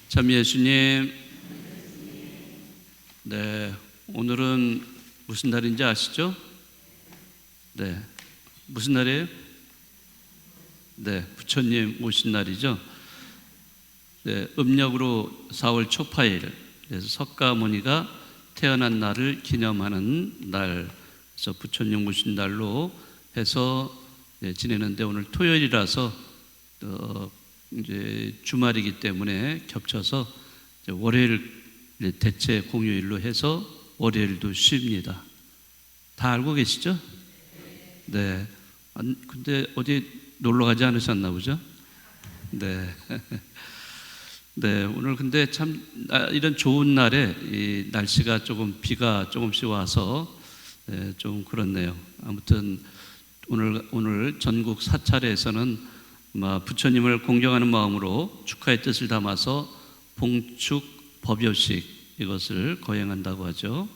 참 예수님, 네, 오늘은 무슨 날인지 아시죠? 네, 무슨 날이에요? 네, 부처님 오신 날이죠. 네, 음력으로 4월 초파일, 그래서 석가모니가 태어난 날을 기념하는 날, 그래서 부처님 오신 날로 해서 지내는데 오늘 토요일이라서 이제 주말이기 때문에 겹쳐서 월요일 대체 공휴일로 해서 월요일도 쉽니다. 다 알고 계시죠? 네. 근데 어디 놀러 가지 않으셨나 보죠? 네. 네. 오늘 근데 참 이런 좋은 날에 이 날씨가 조금 비가 조금씩 와서 좀 그렇네요. 아무튼 오늘 전국 사찰에서는 부처님을 공경하는 마음으로 축하의 뜻을 담아서 봉축 법요식 이것을 거행한다고 하죠.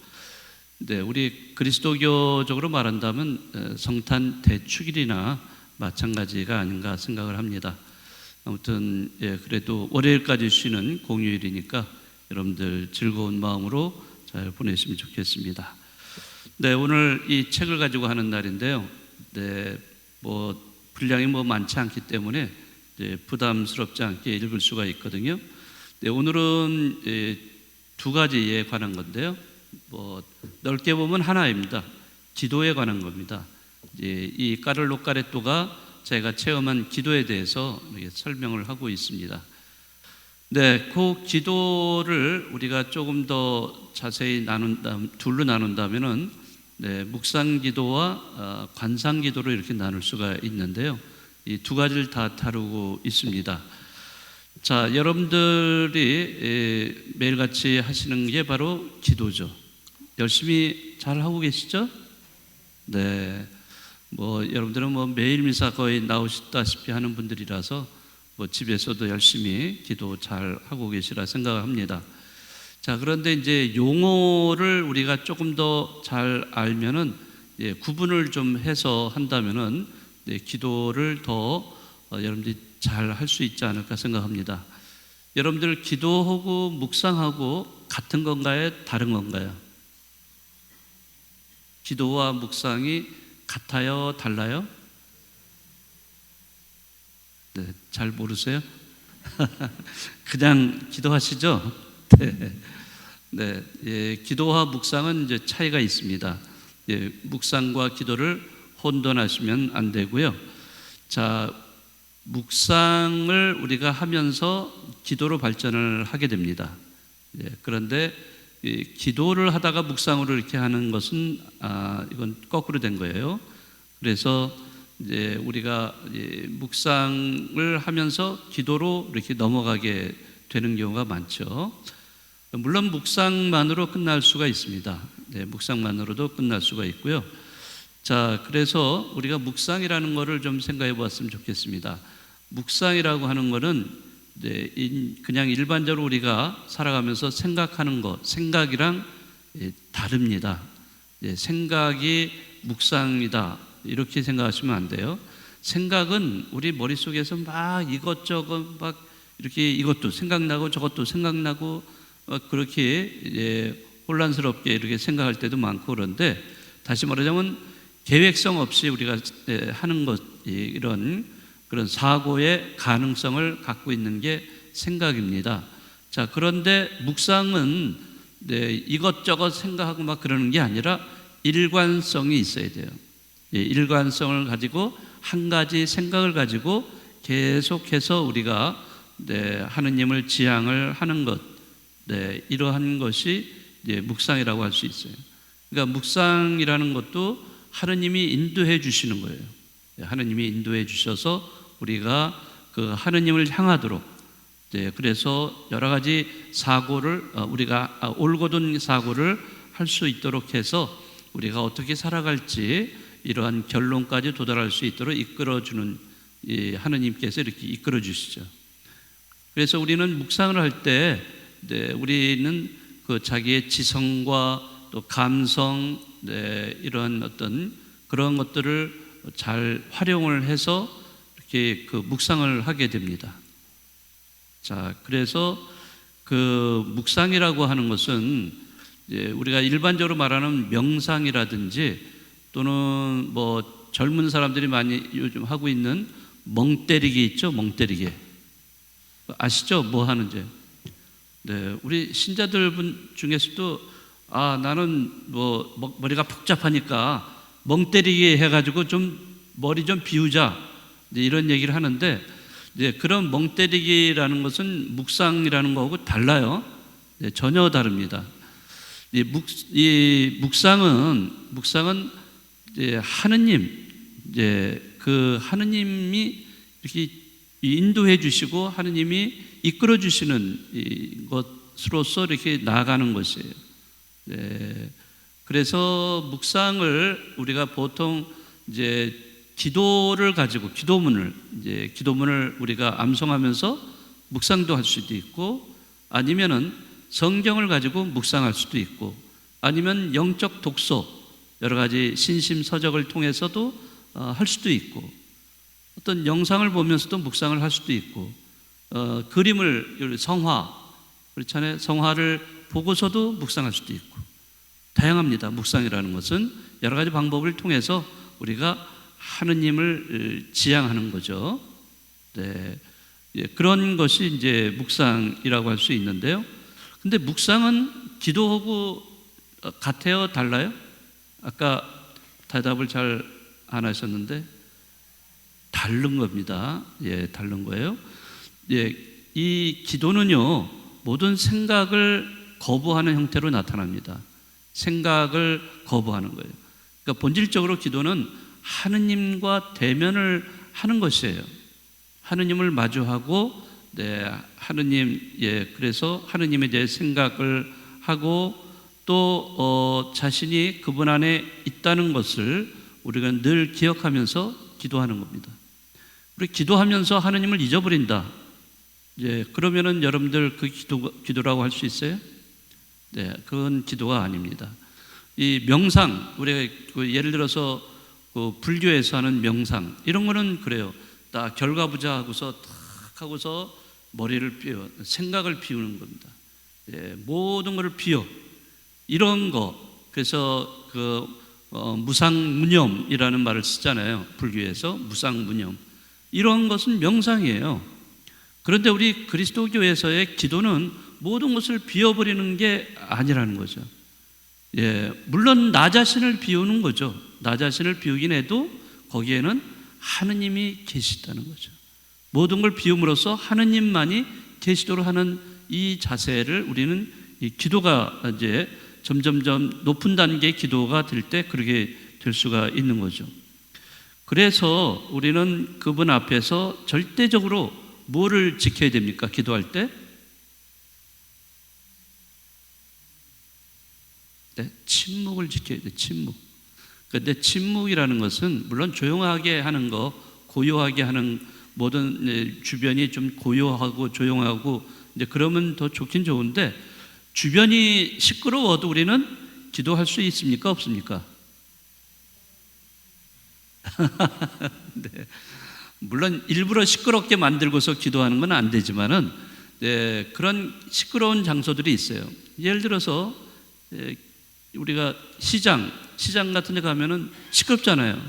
네, 우리 그리스도교적으로 말한다면 성탄 대축일이나 마찬가지가 아닌가 생각을 합니다. 아무튼 그래도 월요일까지 쉬는 공휴일이니까 여러분들 즐거운 마음으로 잘 보내시면 좋겠습니다. 네, 오늘 이 책을 가지고 하는 날인데요. 네, 분량이 많지 않기 때문에 부담스럽지 않게 읽을 수가 있거든요. 네, 오늘은 두 가지에 관한 건데요. 넓게 보면 하나입니다. 기도에 관한 겁니다. 이 까를로 까레토가 제가 체험한 기도에 대해서 설명을 하고 있습니다. 네, 그 기도를 우리가 조금 더 자세히 둘로 나눈다면은 묵상 기도와 관상 기도로 이렇게 나눌 수가 있는데요. 이 두 가지를 다 다루고 있습니다. 자, 여러분들이 매일같이 하시는 게 바로 기도죠. 열심히 잘 하고 계시죠? 네. 여러분들은 매일 미사 거의 나오시다시피 하는 분들이라서 집에서도 열심히 기도 잘 하고 계시라 생각합니다. 자, 그런데 이제 용어를 우리가 조금 더 잘 알면은 구분을 좀 해서 한다면은 기도를 더 여러분들이 잘 할 수 있지 않을까 생각합니다. 여러분들 기도하고 묵상하고 같은 건가요? 다른 건가요? 기도와 묵상이 같아요? 달라요? 네, 잘 모르세요? 그냥 기도하시죠? 네, 기도와 묵상은 이제 차이가 있습니다. 묵상과 기도를 혼돈하시면 안 되고요. 자, 묵상을 우리가 하면서 기도로 발전을 하게 됩니다. 그런데 기도를 하다가 묵상으로 이렇게 하는 것은 이건 거꾸로 된 거예요. 그래서 이제 우리가 묵상을 하면서 기도로 이렇게 넘어가게 되는 경우가 많죠. 물론 묵상만으로 끝날 수가 있습니다. 묵상만으로도 끝날 수가 있고요. 자, 그래서 우리가 묵상이라는 것을 좀 생각해 보았으면 좋겠습니다. 묵상이라고 하는 것은 그냥 일반적으로 우리가 살아가면서 생각하는 것, 생각이랑 다릅니다. 생각이 묵상이다 이렇게 생각하시면 안 돼요. 생각은 우리 머릿속에서 막 이것저것 막 이렇게 이것도 생각나고 저것도 생각나고 그렇게 혼란스럽게 이렇게 생각할 때도 많고 그런데 다시 말하자면 계획성 없이 우리가 하는 것 이런 그런 사고의 가능성을 갖고 있는 게 생각입니다. 자, 그런데 묵상은 이것저것 생각하고 막 그러는 게 아니라 일관성이 있어야 돼요. 일관성을 가지고 한 가지 생각을 가지고 계속해서 우리가 하느님을 지향을 하는 것, 이러한 것이 묵상이라고 할 수 있어요. 그러니까 묵상이라는 것도 하느님이 인도해 주시는 거예요. 하느님이 인도해 주셔서 우리가 그 하느님을 향하도록 그래서 여러 가지 사고를 우리가 올곧은 사고를 할 수 있도록 해서 우리가 어떻게 살아갈지 이러한 결론까지 도달할 수 있도록 이끌어주는 하느님께서 이렇게 이끌어 주시죠. 그래서 우리는 묵상을 할 때 우리는 그 자기의 지성과 또 감성 이런 어떤 그런 것들을 잘 활용을 해서 이렇게 그 묵상을 하게 됩니다. 자, 그래서 그 묵상이라고 하는 것은 이제 우리가 일반적으로 말하는 명상이라든지 또는 뭐 젊은 사람들이 많이 요즘 하고 있는 멍 때리기 있죠? 멍 때리기. 아시죠? 뭐 하는지. 네, 우리 신자들 분 중에서도 나는 뭐 머리가 복잡하니까 멍 때리기 해가지고 좀 머리 좀 비우자 이런 얘기를 하는데 이제 그런 멍 때리기라는 것은 묵상이라는 거하고 달라요. 네, 전혀 다릅니다. 이 묵상은 이제 하느님 이제 그 하느님이 이렇게 인도해 주시고 하느님이 이끌어 주시는 것으로서 이렇게 나아가는 것이에요. 네. 그래서 묵상을 우리가 보통 이제 기도를 가지고 기도문을 우리가 암송하면서 묵상도 할 수도 있고 아니면은 성경을 가지고 묵상할 수도 있고 아니면 영적 독서 여러 가지 신심서적을 통해서도 할 수도 있고 어떤 영상을 보면서도 묵상을 할 수도 있고 그림을 성화 그렇잖아요. 성화를 보고서도 묵상할 수도 있고 다양합니다. 묵상이라는 것은 여러 가지 방법을 통해서 우리가 하느님을 지향하는 거죠. 네, 그런 것이 이제 묵상이라고 할 수 있는데요. 근데 묵상은 기도하고 같아요? 달라요? 아까 대답을 잘 안 하셨는데 다른 겁니다. 예, 다른 거예요. 예, 이 기도는요 모든 생각을 거부하는 형태로 나타납니다. 생각을 거부하는 거예요. 그러니까 본질적으로 기도는 하느님과 대면을 하는 것이에요. 하느님을 마주하고 그래서 하느님에 대해 생각을 하고 또 자신이 그분 안에 있다는 것을 우리가 늘 기억하면서 기도하는 겁니다. 우리 기도하면서 하느님을 잊어버린다. 그러면은 여러분들 그 기도라고 할 수 있어요? 네, 그건 기도가 아닙니다. 이 명상, 우리가 예를 들어서 그 불교에서 하는 명상 이런 거는 그래요. 딱 결과부자 하고서 탁 하고서 머리를 비워 생각을 비우는 겁니다. 모든 것을 비워 이런 거. 그래서 무상무념이라는 말을 쓰잖아요. 불교에서 무상무념 이런 것은 명상이에요. 그런데 우리 그리스도교에서의 기도는 모든 것을 비워버리는 게 아니라는 거죠. 물론 나 자신을 비우는 거죠. 나 자신을 비우긴 해도 거기에는 하느님이 계시다는 거죠. 모든 걸 비움으로써 하느님만이 계시도록 하는 이 자세를 우리는 이 기도가 이제 점점점 높은 단계의 기도가 될 때 그렇게 될 수가 있는 거죠. 그래서 우리는 그분 앞에서 절대적으로 뭐를 지켜야 됩니까? 기도할 때? 네, 침묵을 지켜야 돼. 침묵. 그런데 침묵이라는 것은 물론 조용하게 하는 거, 고요하게 하는 모든 주변이 좀 고요하고 조용하고 이제 그러면 더 좋긴 좋은데 주변이 시끄러워도 우리는 기도할 수 있습니까? 없습니까? 네. 물론 일부러 시끄럽게 만들고서 기도하는 건 안 되지만은 그런 시끄러운 장소들이 있어요. 예를 들어서 우리가 시장 같은 데 가면은 시끄럽잖아요.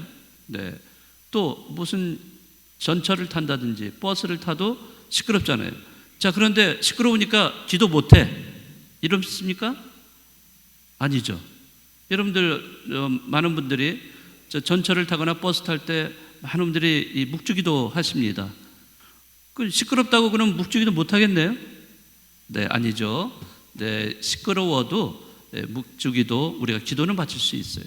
네. 또 무슨 전철을 탄다든지 버스를 타도 시끄럽잖아요. 자, 그런데 시끄러우니까 기도 못 해. 이렇습니까? 아니죠. 여러분들 많은 분들이 전철을 타거나 버스 탈 때 많은 분들이 묵주기도 하십니다. 그 시끄럽다고 그럼 묵주기도 못 하겠네요? 네, 아니죠. 네, 시끄러워도 묵주기도 우리가 기도는 바칠 수 있어요.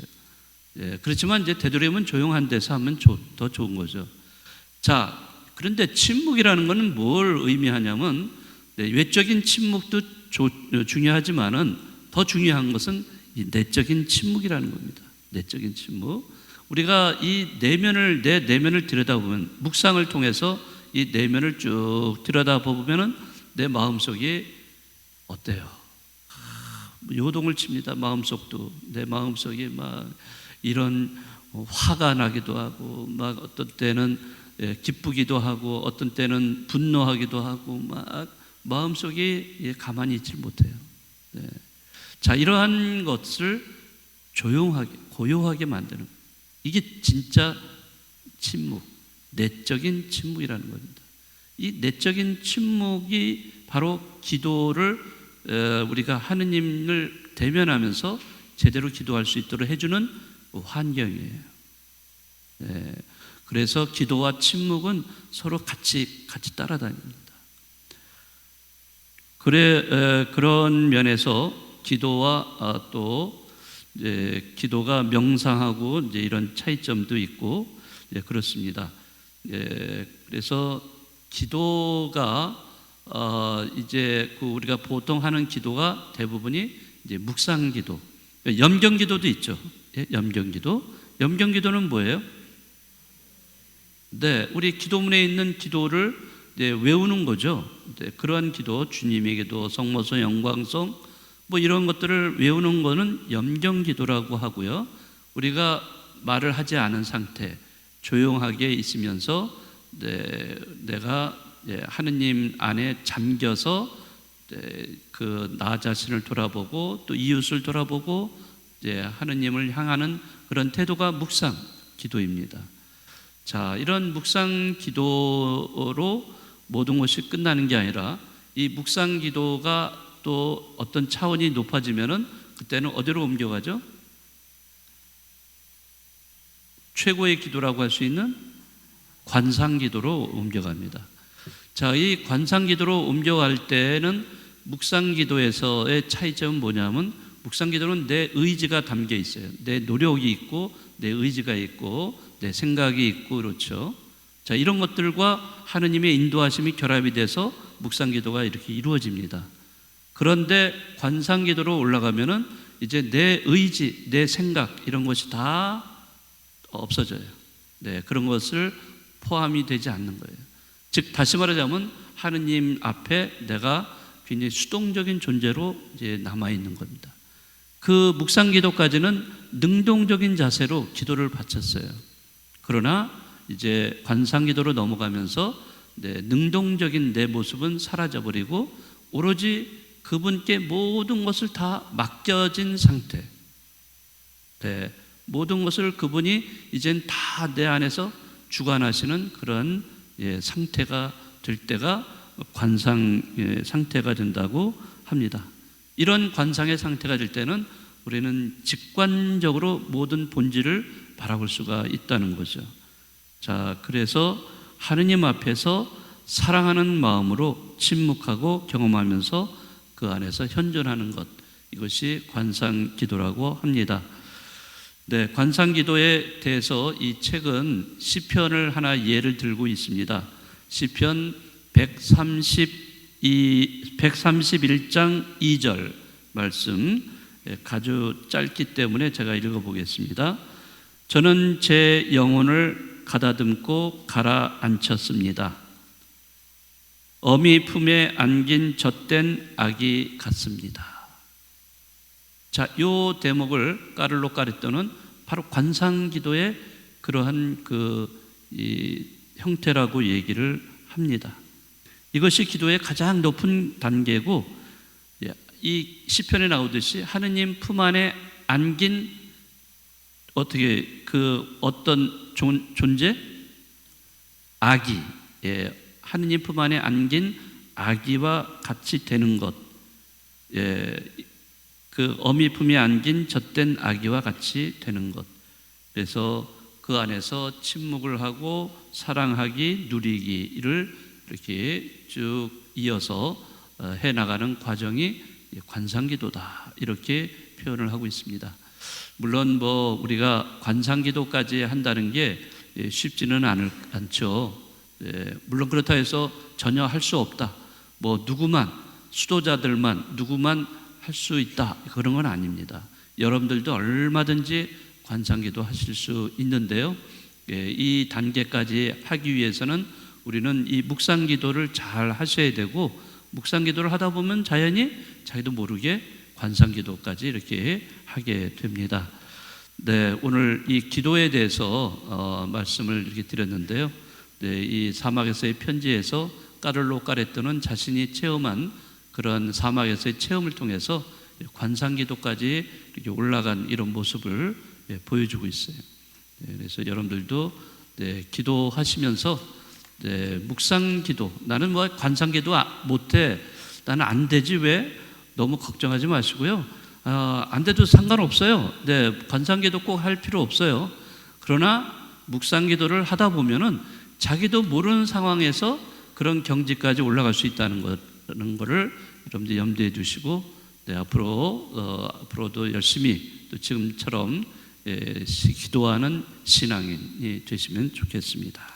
그렇지만 이제 되도록이면 조용한 데서 하면 더 좋은 거죠. 자, 그런데 침묵이라는 것은 뭘 의미하냐면 외적인 침묵도 중요하지만은 더 중요한 것은 이 내적인 침묵이라는 겁니다. 내적인 침묵. 우리가 내 내면을 들여다보면 묵상을 통해서 이 내면을 쭉 들여다보면은 내 마음속이 어때요? 요동을 칩니다. 마음속도 내 마음속이 막 이런 화가 나기도 하고 막 어떤 때는 기쁘기도 하고 어떤 때는 분노하기도 하고 막 마음속에 가만히 있질 못해요. 네. 자, 이러한 것을 조용하게, 고요하게 만드는, 이게 진짜 침묵, 내적인 침묵이라는 겁니다. 이 내적인 침묵이 바로 기도를 우리가 하느님을 대면하면서 제대로 기도할 수 있도록 해주는 환경이에요. 네. 그래서 기도와 침묵은 서로 같이 따라다닙니다. 그런 면에서 기도와 또 이제 기도가 명상하고 이제 이런 차이점도 있고 그렇습니다. 그래서 기도가 이제 우리가 보통 하는 기도가 대부분이 이제 묵상기도, 염경기도도 있죠. 염경기도. 염경기도는 뭐예요? 네, 우리 기도문에 있는 기도를 외우는 거죠. 그러한 기도, 주님의 기도, 성모성, 영광성, 뭐 이런 것들을 외우는 거는 염경기도라고 하고요. 우리가 말을 하지 않은 상태, 조용하게 있으면서 내가 하느님 안에 잠겨서 나 자신을 돌아보고 또 이웃을 돌아보고 하느님을 향하는 그런 태도가 묵상 기도입니다. 자, 이런 묵상 기도로 모든 것이 끝나는 게 아니라 이 묵상 기도가 또 어떤 차원이 높아지면은 그때는 어디로 옮겨가죠? 최고의 기도라고 할 수 있는 관상 기도로 옮겨갑니다. 자, 이 관상 기도로 옮겨갈 때는 묵상 기도에서의 차이점은 뭐냐면, 묵상 기도는 내 의지가 담겨 있어요. 내 노력이 있고 내 의지가 있고 내 생각이 있고, 그렇죠. 자, 이런 것들과 하느님의 인도하심이 결합이 돼서 묵상 기도가 이렇게 이루어집니다. 그런데 관상 기도로 올라가면은 이제 내 의지, 내 생각 이런 것이 다 없어져요. 네, 그런 것을 포함이 되지 않는 거예요. 즉 다시 말하자면 하느님 앞에 내가 굉장히 수동적인 존재로 이제 남아 있는 겁니다. 그 묵상 기도까지는 능동적인 자세로 기도를 바쳤어요. 그러나 이제 관상 기도로 넘어가면서 능동적인 내 모습은 사라져버리고 오로지 그분께 모든 것을 다 맡겨진 상태. 네, 모든 것을 그분이 이젠 다 내 안에서 주관하시는 그런 상태가 될 때가 관상 상태가 된다고 합니다. 이런 관상의 상태가 될 때는 우리는 직관적으로 모든 본질을 바라볼 수가 있다는 거죠. 자, 그래서 하느님 앞에서 사랑하는 마음으로 침묵하고 경험하면서 그 안에서 현존하는 것, 이것이 관상 기도라고 합니다. 네, 관상 기도에 대해서 이 책은 시편을 하나 예를 들고 있습니다. 시편 131장 2절 말씀, 아주 짧기 때문에 제가 읽어보겠습니다. 저는 제 영혼을 가다듬고 가라앉혔습니다. 어미 품에 안긴 젖된 아기 같습니다. 자, 요 대목을 까를로 까르토는 바로 관상기도의 그러한 이 형태라고 얘기를 합니다. 이것이 기도의 가장 높은 단계고, 이 시편에 나오듯이 하느님 품 안에 안긴 어떤 존재? 아기. 하느님 품 안에 안긴 아기와 같이 되는 것. 그 어미 품에 안긴 젖된 아기와 같이 되는 것. 그래서 그 안에서 침묵을 하고 사랑하기, 누리기를 이렇게 쭉 이어서 해나가는 과정이 관상기도다, 이렇게 표현을 하고 있습니다. 물론 우리가 관상기도까지 한다는 게 쉽지는 않죠. 물론 그렇다 해서 전혀 할 수 없다, 누구만, 수도자들만, 누구만 할 수 있다, 그런 건 아닙니다. 여러분들도 얼마든지 관상기도 하실 수 있는데요, 이 단계까지 하기 위해서는 우리는 이 묵상기도를 잘 하셔야 되고, 묵상기도를 하다 보면 자연히 자기도 모르게 관상기도까지 이렇게 하게 됩니다. 네, 오늘 이 기도에 대해서 말씀을 이렇게 드렸는데요, 이 사막에서의 편지에서 까를로 까레토는 자신이 체험한 그런 사막에서의 체험을 통해서 관상기도까지 이렇게 올라간 이런 모습을 보여주고 있어요. 그래서 여러분들도 기도하시면서 묵상기도, 나는 뭐 관상기도 못해, 나는 안 되지, 왜? 너무 걱정하지 마시고요. 안 돼도 상관없어요. 관상기도 꼭 할 필요 없어요. 그러나 묵상기도를 하다 보면은 자기도 모르는 상황에서 그런 경지까지 올라갈 수 있다는 거를 여러분들 염두에 두시고 앞으로도 열심히 또 지금처럼 기도하는 신앙인이 되시면 좋겠습니다.